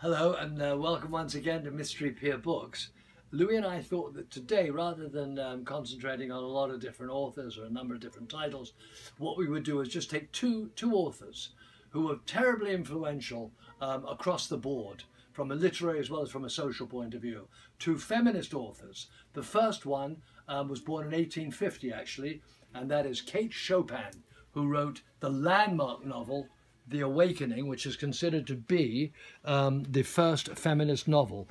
Hello and welcome once again to Mystery Peer Books. Louis and I thought that today, rather than concentrating on a lot of different authors or a number of different titles, what we would do is just take two authors who were terribly influential across the board, from a literary as well as from a social point of view. Two feminist authors. The first one was born in 1850 actually, and that is Kate Chopin, who wrote the landmark novel The Awakening, which is considered to be the first feminist novel.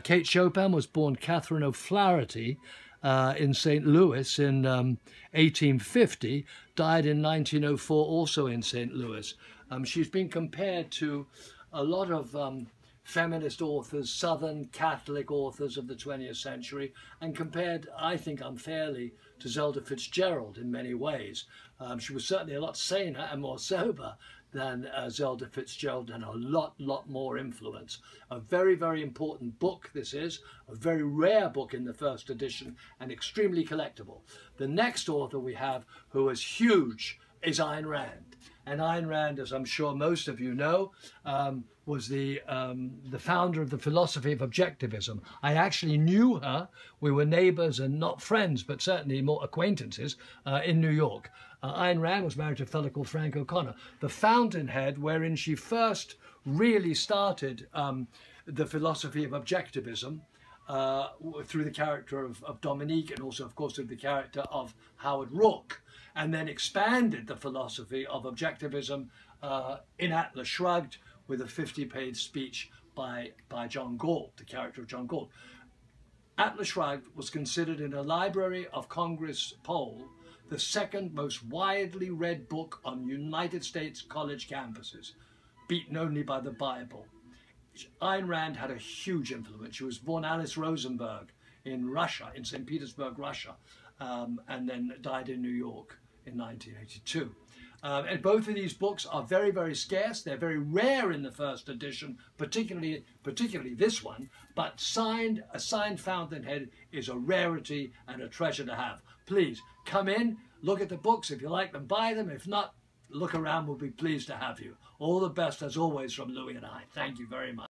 Kate Chopin was born Catherine O'Flaherty in St. Louis in 1850, died in 1904 also in St. Louis. She's been compared to a lot of feminist authors, Southern Catholic authors of the 20th century, and compared, I think unfairly, to Zelda Fitzgerald in many ways. She was certainly a lot saner and more sober than Zelda Fitzgerald, and a lot more influence. A very, very important book this is, a very rare book in the first edition, and extremely collectible. The next author we have who is huge is Ayn Rand. And Ayn Rand, as I'm sure most of you know, was the founder of the philosophy of objectivism. I actually knew her. We were neighbors and not friends, but certainly more acquaintances in New York. Ayn Rand was married to a fellow called Frank O'Connor. The fountainhead wherein she first really started the philosophy of objectivism through the character of Dominique, and also, of course, through the character of Howard Rourke, and then expanded the philosophy of objectivism in Atlas Shrugged, with a 50-page speech by John Galt, the character of John Galt. Atlas Shrugged was considered in a Library of Congress poll the second most widely read book on United States college campuses, beaten only by the Bible. Ayn Rand had a huge influence. She was born Alice Rosenberg in Russia, in St. Petersburg, Russia, and then died in New York in 1982. And both of these books are very, very scarce. They're very rare in the first edition, particularly this one, but a signed fountainhead is a rarity and a treasure to have. Please come in, look at the books. If you like them, buy them. If not, look around. We'll be pleased to have you. All the best, as always, from Louis and I. Thank you very much.